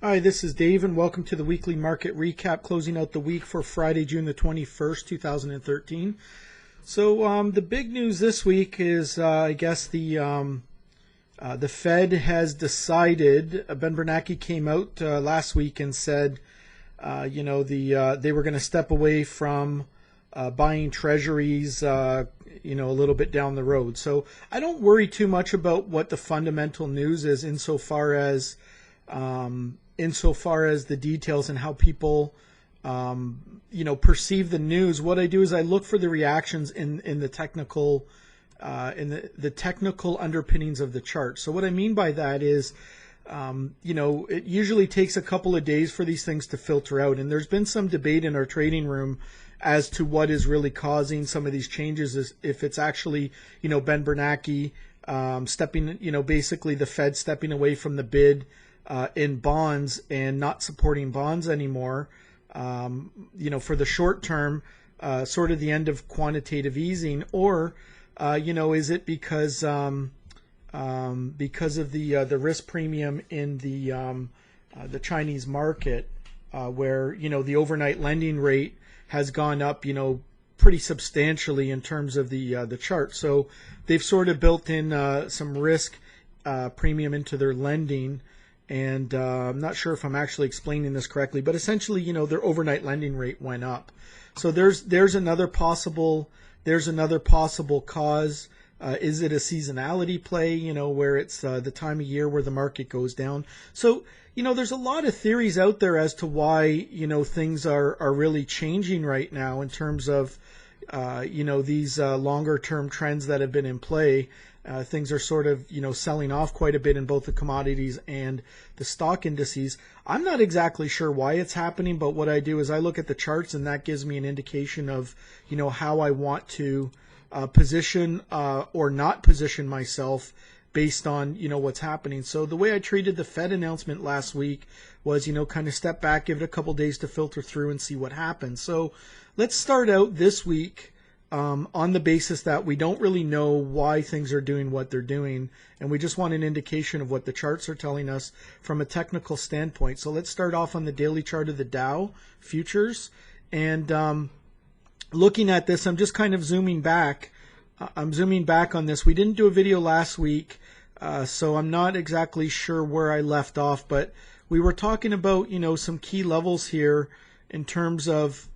Hi, this is Dave, and welcome to the weekly market recap, closing out the week for Friday, June the 21st, 2013. So the big news this week is, I guess, the Fed has decided. Ben Bernanke came out last week and said, they were going to step away from buying treasuries, a little bit down the road. So I don't worry too much about what the fundamental news is insofar as the details and how people, perceive the news. What I do is I look for the reactions in the technical, the technical underpinnings of the chart. So what I mean by that is, it usually takes a couple of days for these things to filter out. And there's been some debate in our trading room as to what is really causing some of these changes, is if it's actually, Ben Bernanke stepping, basically the Fed stepping away from the bid in bonds and not supporting bonds anymore, for the short term, sort of the end of quantitative easing, or, is it because of the risk premium in the Chinese market, where, the overnight lending rate has gone up, pretty substantially in terms of the chart. So they've sort of built in some risk premium into their lending. And I'm not sure if I'm actually explaining this correctly, but essentially, their overnight lending rate went up. So there's another possible cause. Is it a seasonality play? Where it's the time of year where the market goes down. So there's a lot of theories out there as to why things are really changing right now in terms of these longer term trends that have been in play. Things are sort of, selling off quite a bit in both the commodities and the stock indices. I'm not exactly sure why it's happening, but what I do is I look at the charts, and that gives me an indication of, how I want to position or not position myself based on, what's happening. So the way I treated the Fed announcement last week was, kind of step back, give it a couple days to filter through and see what happens. So let's start out this week on the basis that we don't really know why things are doing what they're doing, and we just want an indication of what the charts are telling us from a technical standpoint. So let's start off on the daily chart of the Dow futures, and looking at this, I'm just kind of zooming back. I'm zooming back on this. We didn't do a video last week, so I'm not exactly sure where I left off, but we were talking about, some key levels here in terms of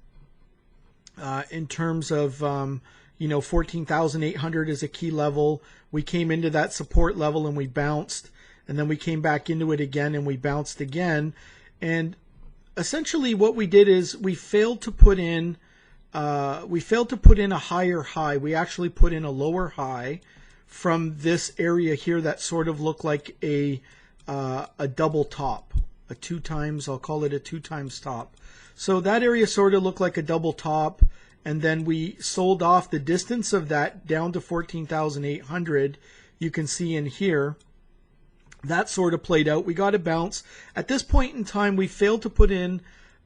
14,800 is a key level. We came into that support level and we bounced, and then we came back into it again and we bounced again. And essentially what we did is we failed to put in a higher high. We actually put in a lower high from this area here that sort of looked like a double top, I'll call it a 2 times top. So that area sort of looked like a double top, and then we sold off the distance of that down to 14,800. You can see in here, that sort of played out. We got a bounce. At this point in time, we failed to put in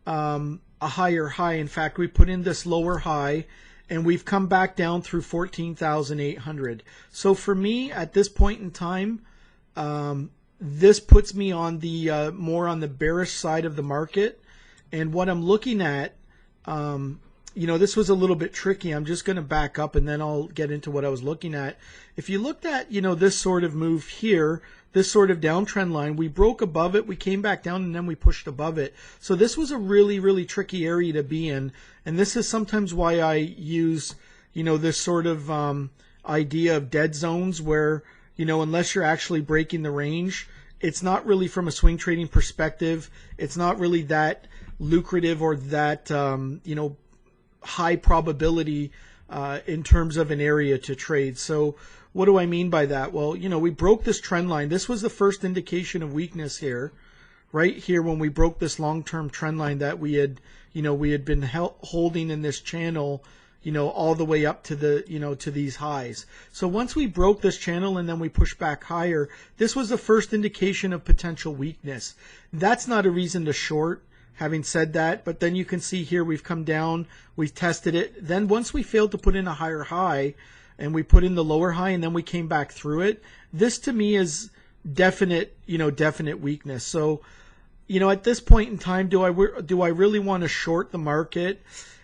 a higher high. In fact, we put in this lower high, and we've come back down through 14,800. So for me, at this point in time, this puts me on the more on the bearish side of the market. And what I'm looking at, this was a little bit tricky. I'm just going to back up and then I'll get into what I was looking at. If you looked at, this sort of move here, this sort of downtrend line, we broke above it, we came back down, and then we pushed above it. So this was a really, really tricky area to be in. And this is sometimes why I use, this sort of idea of dead zones where, unless you're actually breaking the range, it's not really, from a swing trading perspective, it's not really that lucrative or that high probability in terms of an area to trade. So what do I mean by that? Well, we broke this trend line. This was the first indication of weakness here, right here, when we broke this long-term trend line that we had been holding in this channel, all the way up to the, to these highs. So once we broke this channel and then we pushed back higher, this was the first indication of potential weakness. That's not a reason to short. Having said that, but then you can see here we've come down, we've tested it. Then once we failed to put in a higher high, and we put in the lower high, and then we came back through it, this to me is definite weakness. So at this point in time, do I really want to short the market?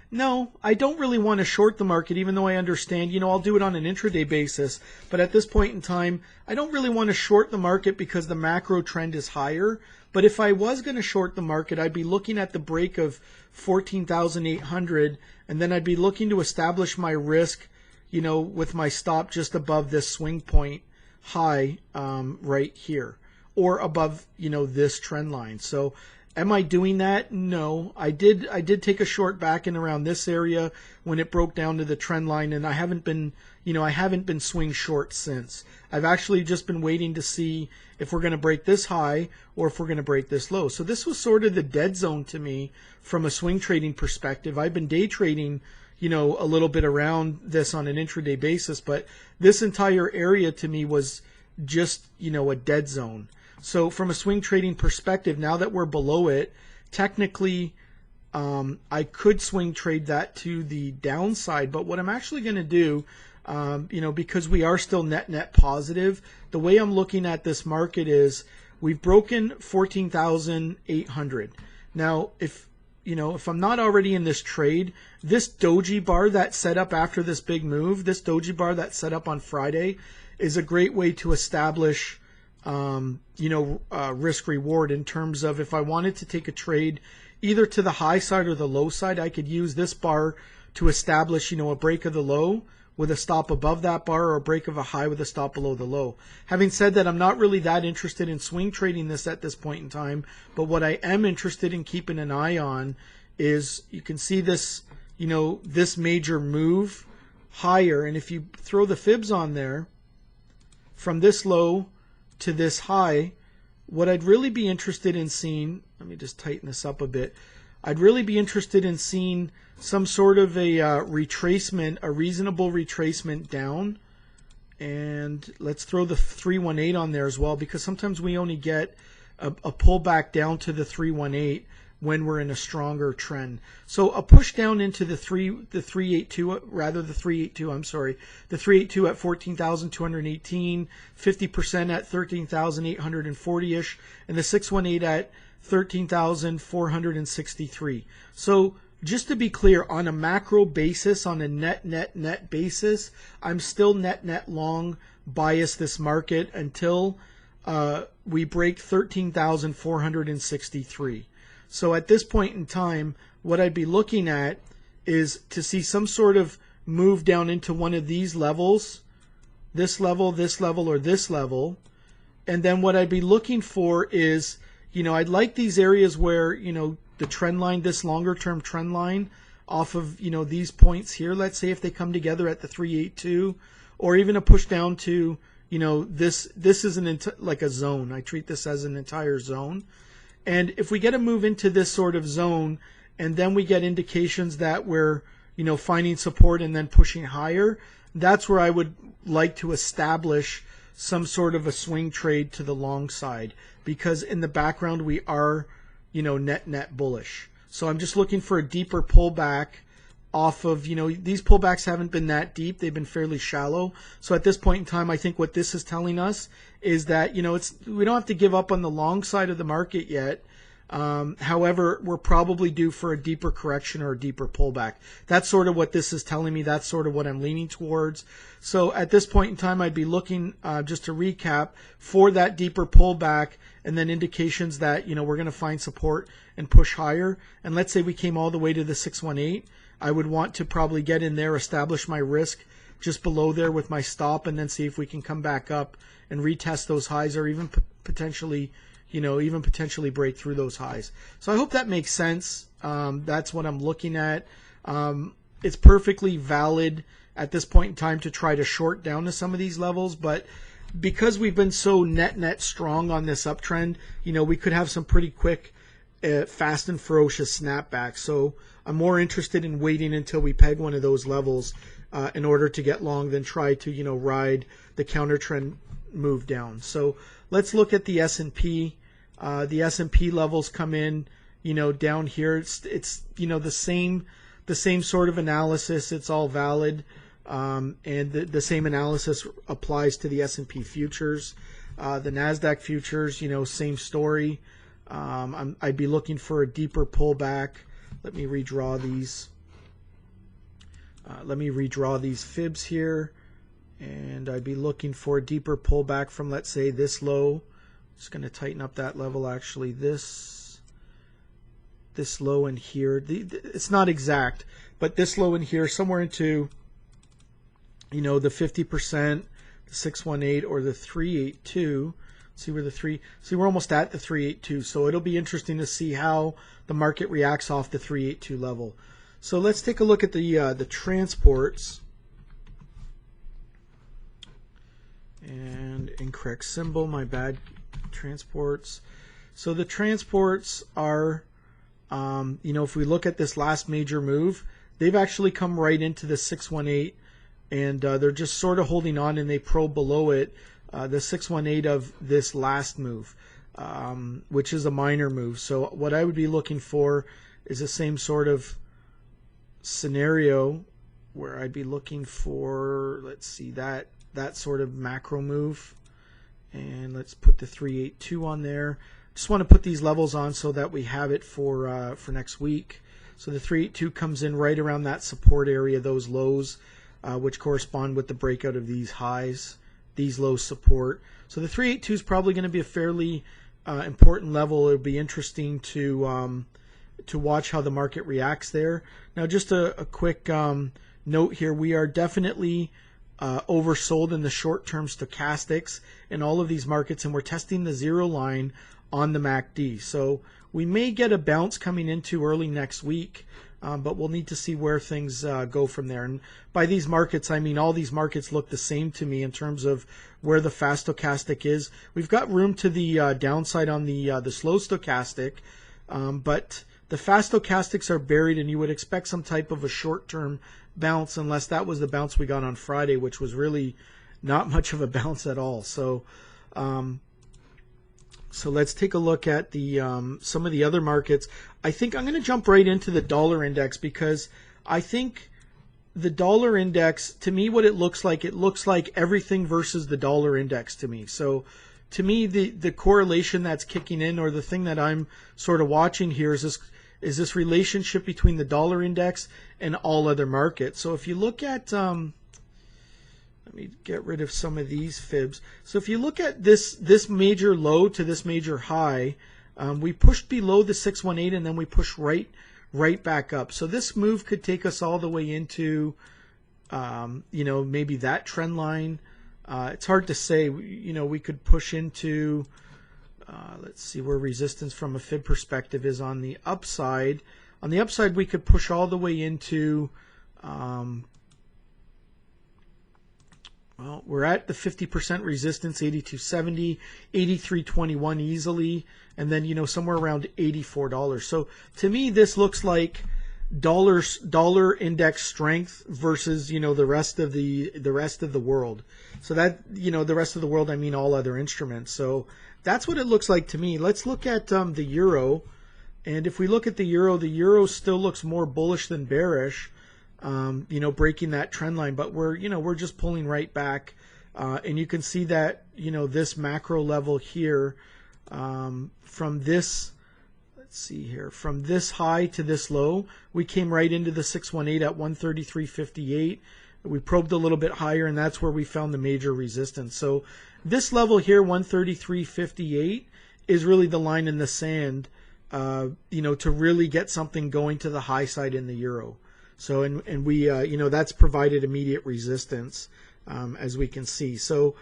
No, I don't really want to short the market, even though I understand, I'll do it on an intraday basis. But at this point in time, I don't really want to short the market because the macro trend is higher. But if I was going to short the market, I'd be looking at the break of 14,800, and then I'd be looking to establish my risk, with my stop just above this swing point high right here, or above, this trend line. So am I doing that? No. I did take a short back in around this area when it broke down to the trend line, and I haven't been swing short since. I've actually just been waiting to see if we're going to break this high or if we're going to break this low. So this was sort of the dead zone to me from a swing trading perspective. I've been day trading, a little bit around this on an intraday basis, but this entire area to me was just, a dead zone. So from a swing trading perspective, now that we're below it, technically I could swing trade that to the downside. But what I'm actually going to do, because we are still net positive, the way I'm looking at this market is we've broken 14,800. Now, if I'm not already in this trade, this doji bar that set up after this big move, this doji bar that set up on Friday, is a great way to establish risk reward in terms of if I wanted to take a trade either to the high side or the low side, I could use this bar to establish, a break of the low with a stop above that bar, or a break of a high with a stop below the low. Having said that, I'm not really that interested in swing trading this at this point in time, but what I am interested in keeping an eye on is, you can see this, this major move higher, and if you throw the fibs on there from this low to this high, what I'd really be interested in seeing, let me just tighten this up a bit, I'd really be interested in seeing some sort of a retracement, a reasonable retracement down. And let's throw the 318 on there as well, because sometimes we only get a pullback down to the 318 when we're in a stronger trend. So a push down into the 382 at 14,218, 50% at 13,840-ish, and the 618 at 13,463. So just to be clear, on a macro basis, on a net basis, I'm still net long bias this market until we break 13,463. So at this point in time, what I'd be looking at is to see some sort of move down into one of these levels, this level, or this level. And then what I'd be looking for is, I'd like these areas where, the trend line, this longer term trend line off of, these points here, let's say if they come together at the 382, or even a push down to, this is like a zone. I treat this as an entire zone. And if we get a move into this sort of zone, and then we get indications that we're, finding support and then pushing higher, that's where I would like to establish some sort of a swing trade to the long side, because in the background we are, net bullish. So I'm just looking for a deeper pullback off of, these pullbacks haven't been that deep. They've been fairly shallow. So at this point in time, I think what this is telling us is that, we don't have to give up on the long side of the market yet. However, we're probably due for a deeper correction or a deeper pullback. That's sort of what this is telling me. That's sort of what I'm leaning towards. So at this point in time, I'd be looking, just to recap, for that deeper pullback, and then indications that, we're going to find support and push higher. And let's say we came all the way to the 618. I would want to probably get in there, establish my risk just below there with my stop, and then see if we can come back up and retest those highs, or even potentially break through those highs. So I hope that makes sense. That's what I'm looking at. It's perfectly valid at this point in time to try to short down to some of these levels, but because we've been so net strong on this uptrend, we could have some pretty quick, fast and ferocious snapbacks. So I'm more interested in waiting until we peg one of those levels in order to get long than try to, ride the counter trend move down. So let's look at the S&P. The S&P levels come in, down here. It's the same sort of analysis. It's all valid, and the same analysis applies to the S&P futures, the Nasdaq futures. Same story. I'd be looking for a deeper pullback. Let me redraw these. Let me redraw these fibs here, and I'd be looking for a deeper pullback from, let's say, this low. Just going to tighten up that level. Actually, this low in here. It's not exact, but this low in here, somewhere into, you know, the 50%, the 618 or the 382. See where we're almost at the 382. So it'll be interesting to see how the market reacts off the 382 level. So let's take a look at the transports. And incorrect symbol, my bad. Transports. So the transports are, you know, if we look at this last major move, they've actually come right into the 618, and they're just sort of holding on, and they probe below it, the 618 of this last move, which is a minor move. So what I would be looking for is the same sort of scenario where I'd be looking for, let's see, that sort of macro move. And let's put the 382 on there. Just want to put these levels on so that we have it for next week. So the 382 comes in right around that support area, those lows, which correspond with the breakout of these highs, these lows support. So the 382 is probably going to be a fairly important level. It'll be interesting to watch how the market reacts there. Now, just a quick note here: we are definitely oversold in the short-term stochastics in all of these markets, and we're testing the zero line on the MACD. So we may get a bounce coming into early next week, but we'll need to see where things go from there. And by these markets, I mean all these markets look the same to me in terms of where the fast stochastic is. We've got room to the downside on the slow stochastic, but the fast stochastics are buried, and you would expect some type of a short-term bounce, unless that was the bounce we got on Friday, which was really not much of a bounce at all. So so let's take a look at the some of the other markets. I think I'm going to jump right into the dollar index, because I think the dollar index, to me, what it looks like everything versus the dollar index to me. So to me, the correlation that's kicking in, or the thing that I'm sort of watching here, is this relationship between the dollar index and all other markets. So if you look at, let me get rid of some of these fibs. So if you look at this major low to this major high, we pushed below the 618, and then we pushed right back up. So this move could take us all the way into, you know, maybe that trend line. It's hard to say. You know, we could push into, let's see where resistance from a fib perspective is on the upside. On the upside, we could push all the way into, well, we're at the 50% resistance, 82.70, 83.21 easily, and then, you know, somewhere around $84. So to me, this looks like dollar index strength versus, you know, the rest of the world. So that, you know, the rest of the world, I mean all other instruments. So that's what it looks like to me. Let's look at the euro, and if we look at the euro still looks more bullish than bearish. You know, breaking that trend line, but we're just pulling right back, and you can see that, you know, this macro level here, from this, let's see here, from this high to this low, we came right into the 618 at 133.58. We probed a little bit higher, and that's where we found the major resistance. So this level here, 133.58, is really the line in the sand, you know, to really get something going to the high side in the euro. So, and we, you know, that's provided immediate resistance, as we can see. So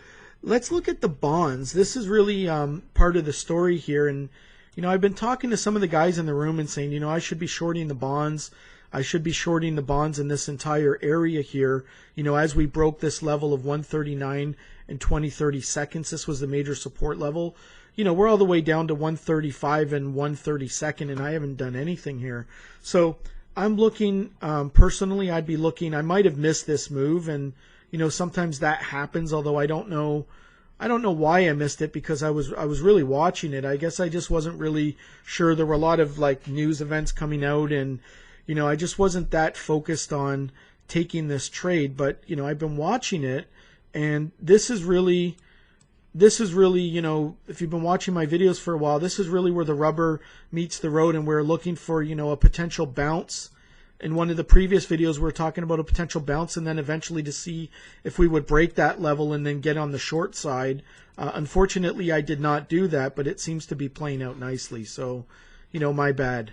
let's look at the bonds. This is really part of the story here. And, you know, I've been talking to some of the guys in the room and saying, you know, I should be shorting the bonds. I should be shorting the bonds in this entire area here. You know, as we broke this level of 139 and 20-30 seconds, this was the major support level. You know, we're all the way down to 135 and 132nd, and I haven't done anything here. So I'm looking, personally, I'd be looking, I might have missed this move, and, you know, sometimes that happens, although I don't know why I missed it, because I was really watching it. I guess I just wasn't really sure. There were a lot of, like, news events coming out, and, you know, I just wasn't that focused on taking this trade. But, you know, I've been watching it, and this is really this is really, you know, if you've been watching my videos for a while, this is really where the rubber meets the road, and we're looking for, you know, a potential bounce. In one of the previous videos, we were talking about a potential bounce and then eventually to see if we would break that level and then get on the short side. Unfortunately, I did not do that, but it seems to be playing out nicely. So, you know, my bad.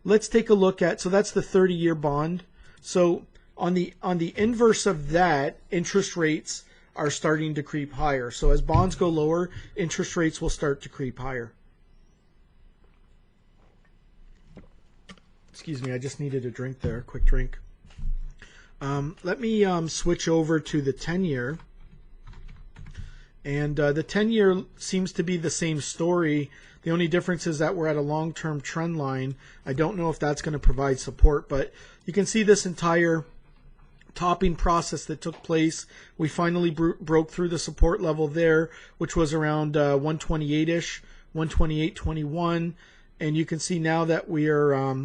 Let's take a look at, so that's the 30-year bond. So on the inverse of that, interest rates are starting to creep higher. So as bonds go lower, interest rates will start to creep higher. Excuse me, I just needed a drink there, quick drink. Let me switch over to the 10-year. And the 10-year seems to be the same story. The only difference is that we're at a long-term trend line. I don't know if that's going to provide support, but you can see this entire topping process that took place. We finally broke through the support level there, which was around 128-ish, 128.21. And you can see now that we are,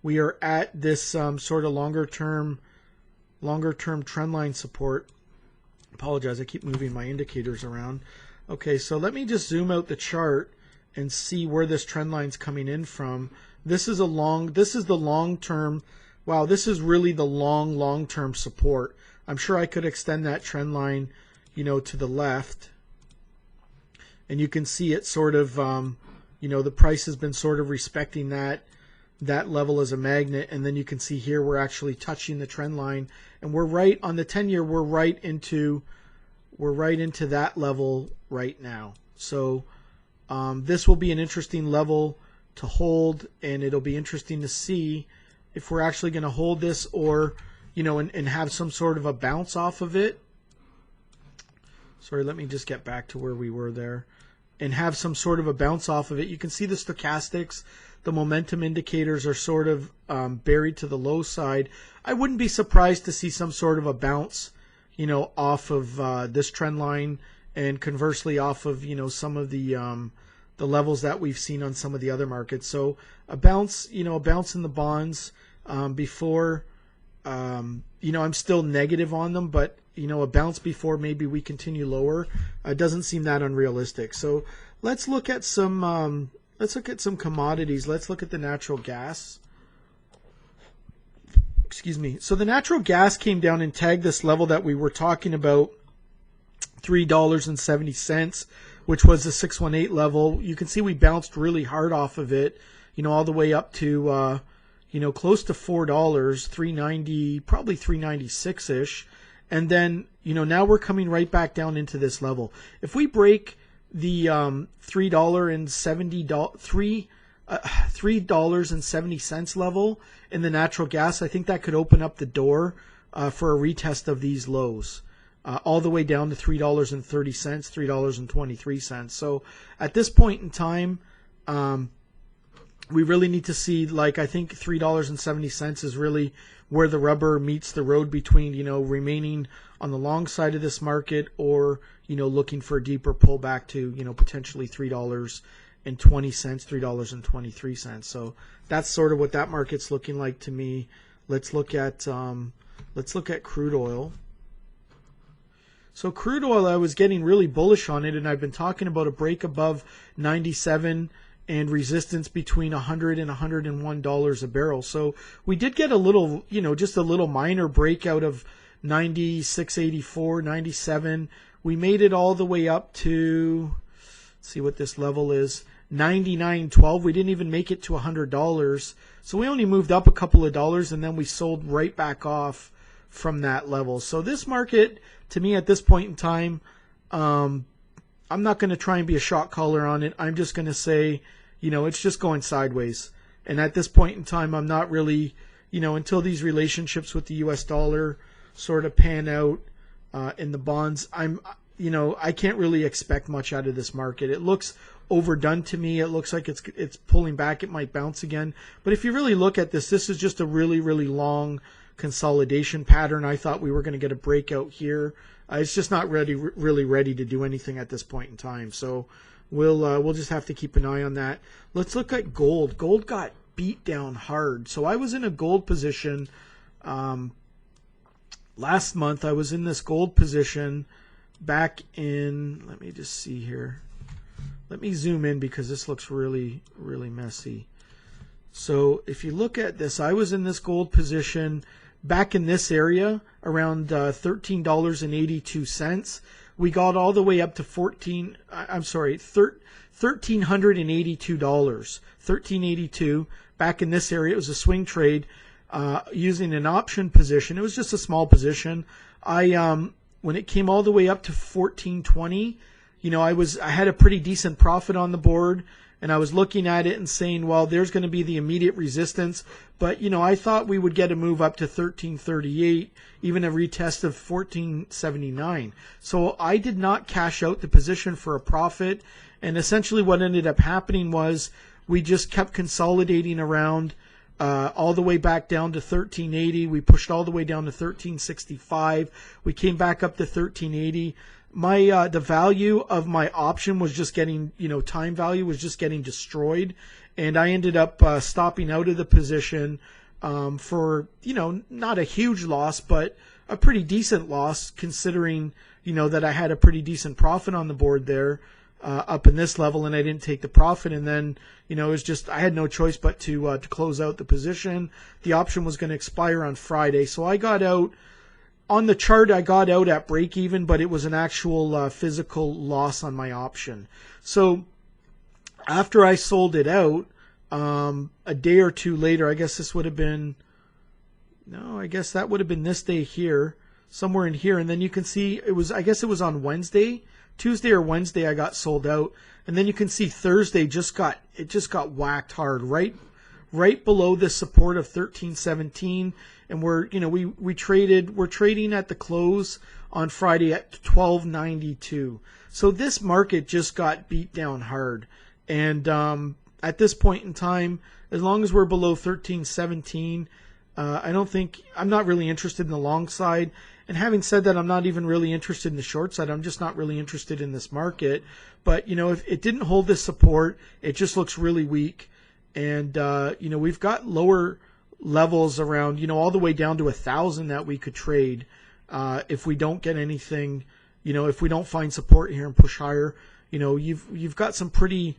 we are at this sort of longer-term trend line support. Apologize, I keep moving my indicators around. Okay, so let me just zoom out the chart and see where this trend line's coming in from. This is the long-term, wow, this is really the long-term support. I'm sure I could extend that trend line, you know, to the left. And you can see it sort of, you know, the price has been sort of respecting that level as a magnet. And then you can see here we're actually touching the trend line. And we're right on the 10-year, we're right into that level right now. So this will be an interesting level to hold, and it'll be interesting to see if we're actually going to hold this, or, you know, and have some sort of a bounce off of it. Sorry, let me just get back to where we were there. And have some sort of a bounce off of it. You can see the stochastics, the momentum indicators are sort of buried to the low side. I wouldn't be surprised to see some sort of a bounce, you know, off of this trend line, and conversely off of, you know, some of the levels that we've seen on some of the other markets. So a bounce, you know, a bounce in the bonds before, you know, I'm still negative on them, but, you know, a bounce before maybe we continue lower doesn't seem that unrealistic. So let's look at some commodities. Let's look at the natural gas. Excuse me. So the natural gas came down and tagged this level that we were talking about, $3.70, which was the 618 level. You can see we bounced really hard off of it, you know, all the way up to, you know, close to $4, $3.90, probably $3.96-ish. And then, you know, now we're coming right back down into this level. If we break the $3.70 level in the natural gas, I think that could open up the door for a retest of these lows, all the way down to $3.30, $3.23. So at this point in time, we really need to see, like, I think $3.70 is really where the rubber meets the road between, you know, remaining on the long side of this market, or, you know, looking for a deeper pullback to, you know, potentially $3.20, $3.23. So that's sort of what that market's looking like to me. Let's look at crude oil. So crude oil, I was getting really bullish on it, and I've been talking about a break above 97 and resistance between $100 and $101 a barrel. So we did get a little, you know, just a little minor breakout of 96.84, 97. We made it all the way up to, let's see what this level is, 99.12. We didn't even make it to $100. So we only moved up a couple of dollars, and then we sold right back off from that level. So this market, to me at this point in time, I'm not going to try and be a shot caller on it. I'm just going to say, you know, it's just going sideways. And at this point in time, I'm not really, you know, until these relationships with the US dollar sort of pan out in the bonds, you know, I can't really expect much out of this market. It looks overdone to me. It looks like it's pulling back. It might bounce again. But if you really look at this, this is just a really, really long consolidation pattern. I thought we were going to get a breakout here. It's just not really ready to do anything at this point in time. So we'll just have to keep an eye on that. Let's look at gold. Gold got beat down hard. So I was in a gold position last month. I was in this gold position back in, let me just see here. Let me zoom in because this looks really, really messy. So if you look at this, I was in this gold position back in this area around $13.82. We got all the way up to $1,382. $13.82 back in this area. It was a swing trade using an option position. It was just a small position. When it came all the way up to 14.20, I had a pretty decent profit on the board, and I was looking at it and saying, well, there's going to be the immediate resistance. But, I thought we would get a move up to 13.38, even a retest of 14.79. So I did not cash out the position for a profit. And essentially what ended up happening was we just kept consolidating around all the way back down to 13.80. We pushed all the way down to 13.65. We came back up to 13.80. The value of my option was just getting, time value was just getting destroyed. And I ended up stopping out of the position for, not a huge loss, but a pretty decent loss considering, that I had a pretty decent profit on the board there up in this level, and I didn't take the profit. And then, it was just, I had no choice but to close out the position. The option was going to expire on Friday. So I got out. On the chart, I got out at break even, but it was an actual physical loss on my option. So after I sold it out, a day or two later, I guess this would have been, I guess that would have been this day here, somewhere in here. And then you can see I guess it was on Wednesday, Tuesday or Wednesday, I got sold out. And then you can see Thursday it just got whacked hard, right below the support of 13.17. And we're trading at the close on Friday at 12.92. So this market just got beat down hard. And at this point in time, as long as we're below 13.17, I'm not really interested in the long side. And having said that, I'm not even really interested in the short side. I'm just not really interested in this market. But, if it didn't hold this support, it just looks really weak. And, we've got lower levels around, all the way down to 1,000 that we could trade if we don't get anything, if we don't find support here and push higher. You've got some pretty,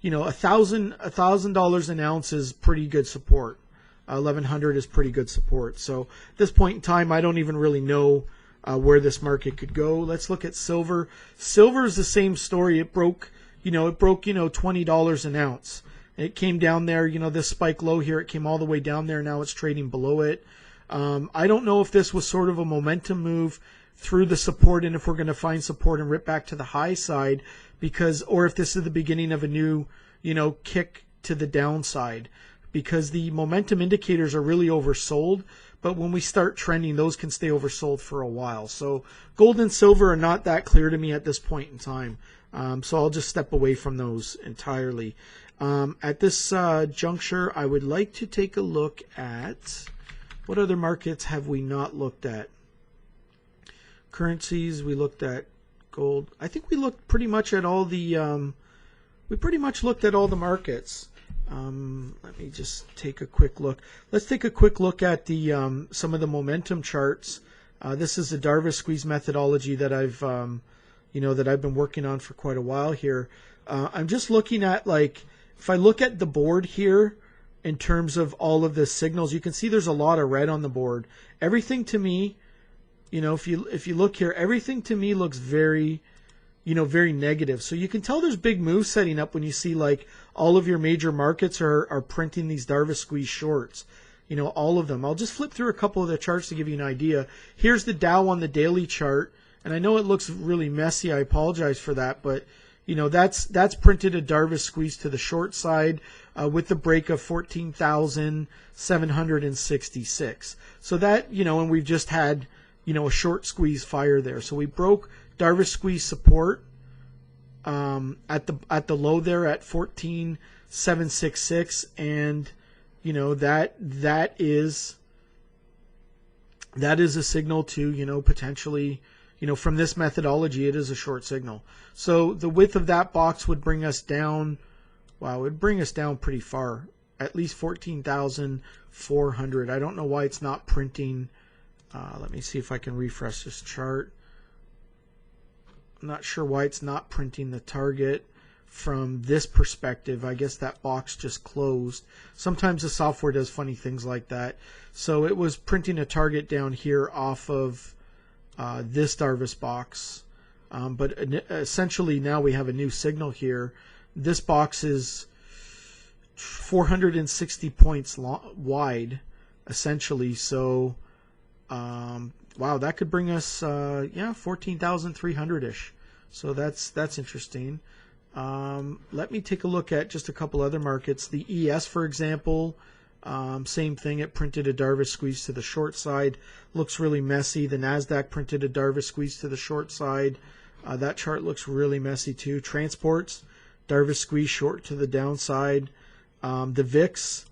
$1,000 an ounce is pretty good support. 1,100 is pretty good support. So at this point in time, I don't even really know where this market could go. Let's look at silver. Silver is the same story. It broke $20 an ounce. It came down there, this spike low here, it came all the way down there. Now it's trading below it. I don't know if this was sort of a momentum move through the support and if we're going to find support and rip back to the high side or if this is the beginning of a new, kick to the downside, because the momentum indicators are really oversold. But when we start trending, those can stay oversold for a while. So gold and silver are not that clear to me at this point in time. So I'll just step away from those entirely. At this juncture, I would like to take a look at what other markets have we not looked at. Currencies, we looked at gold. I think we looked pretty much at all the markets. Let me just take a quick look. Let's take a quick look at the some of the momentum charts. This is the Darvas squeeze methodology that I've been working on for quite a while here. I'm just looking at, if I look at the board here in terms of all of the signals, you can see there's a lot of red on the board. Everything to me, if you look here, everything to me looks very, very negative. So you can tell there's big moves setting up when you see all of your major markets are printing these Darvas squeeze shorts. All of them. I'll just flip through a couple of the charts to give you an idea. Here's the Dow on the daily chart, and I know it looks really messy. I apologize for that, but that's printed a Darvas squeeze to the short side with the break of 14,766. So that, and we've just had, a short squeeze fire there. So we broke Darvas squeeze support at the low there at 14,766, and that is a signal to potentially. From this methodology, it is a short signal. So the width of that box would bring us down, it would bring us down pretty far, at least 14,400. I don't know why it's not printing. Let me see if I can refresh this chart. I'm not sure why it's not printing the target from this perspective. I guess that box just closed. Sometimes the software does funny things like that. So it was printing a target down here off of this Darvis box. But essentially now we have a new signal here. This box is 460 points wide, essentially. So, wow, that could bring us, yeah, 14,300-ish. So that's interesting. Let me take a look at just a couple other markets. The ES, for example, same thing. It printed a Darvis squeeze to the short side. Looks really messy. The NASDAQ printed a Darvis squeeze to the short side. That chart looks really messy too. Transports, Darvis squeeze short to the downside. The VIX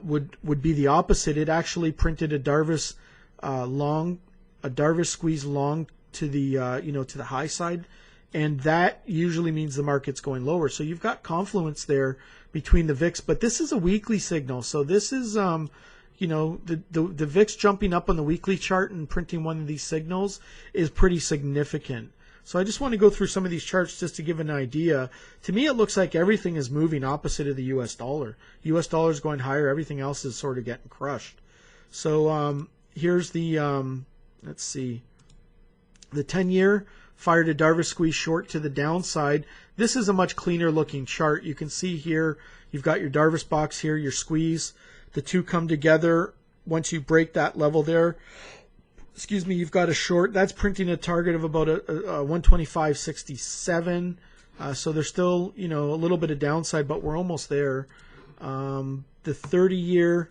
would be the opposite. It actually printed a Darvis Darvis squeeze long to the to the high side, and that usually means the market's going lower. So you've got confluence there between the VIX, but this is a weekly signal. So this is the VIX jumping up on the weekly chart and printing one of these signals is pretty significant. So I just want to go through some of these charts just to give an idea. To me, it looks like everything is moving opposite of the U.S. dollar. U.S. dollar is going higher. Everything else is sort of getting crushed. So here's the, let's see, the 10-year fired a Darvis squeeze short to the downside. This is a much cleaner looking chart. You can see here, you've got your Darvis box here, your squeeze. The two come together. Once you break that level there, excuse me, you've got a short. That's printing a target of about a 125.67. So there's still, a little bit of downside, but we're almost there. The 30-year,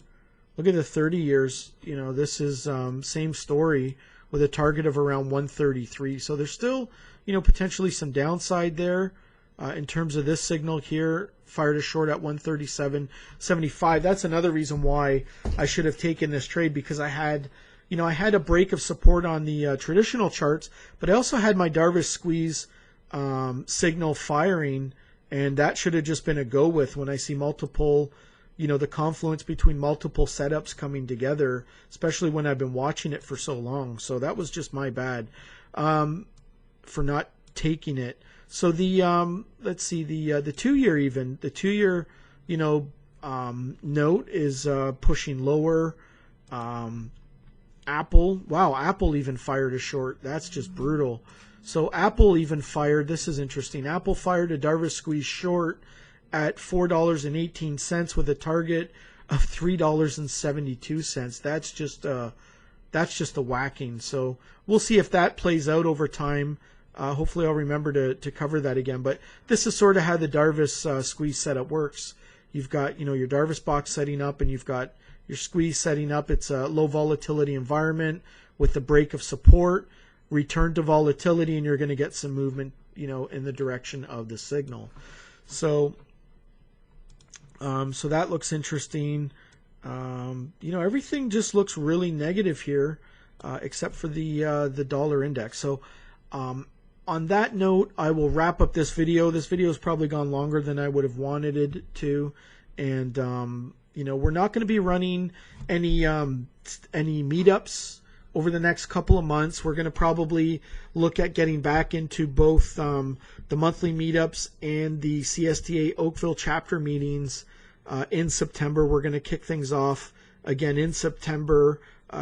look at the 30 years. This is same story with a target of around 133. So there's still, potentially some downside there in terms of this signal here. Fired a short at 137.75. That's another reason why I should have taken this trade, because I had a break of support on the traditional charts, but I also had my Darvis squeeze signal firing, and that should have just been a go with when I see multiple, the confluence between multiple setups coming together, especially when I've been watching it for so long. So that was just my bad for not taking it. So the let's see, the 2-year even, the 2-year, note is pushing lower. Apple, wow, Apple even fired a short. That's just brutal. So Apple even fired, this is interesting, Apple fired a Darvis squeeze short at $4.18 with a target of $3.72. That's just a whacking. So we'll see if that plays out over time. Hopefully I'll remember to cover that again. But this is sort of how the Darvis squeeze setup works. You've got, your Darvis box setting up, and you've got your squeeze setting up. It's a low volatility environment with the break of support, return to volatility, and you're going to get some movement, in the direction of the signal. So, so that looks interesting. Everything just looks really negative here, except for the dollar index. So, on that note, I will wrap up this video. This video has probably gone longer than I would have wanted it to, and we're not going to be running any meetups over the next couple of months. We're going to probably look at getting back into both the monthly meetups and the CSTA Oakville chapter meetings in September. We're going to kick things off again in September,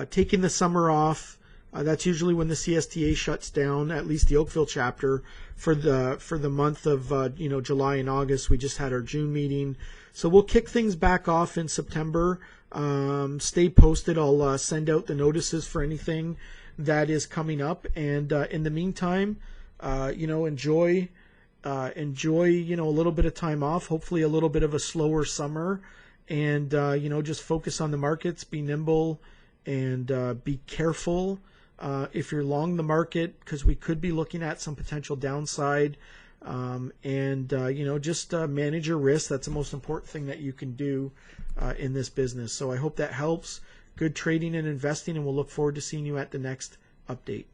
taking the summer off. That's usually when the CSTA shuts down, at least the Oakville chapter, for the month of July and August. We just had our June meeting. So we'll kick things back off in September. Stay posted. I'll send out the notices for anything that is coming up. And in the meantime, enjoy a little bit of time off, hopefully a little bit of a slower summer, and just focus on the markets, be nimble, and be careful if you're long the market, because we could be looking at some potential downside. Just manage your risk. That's the most important thing that you can do in this business. So I hope that helps. Good trading and investing, and we'll look forward to seeing you at the next update.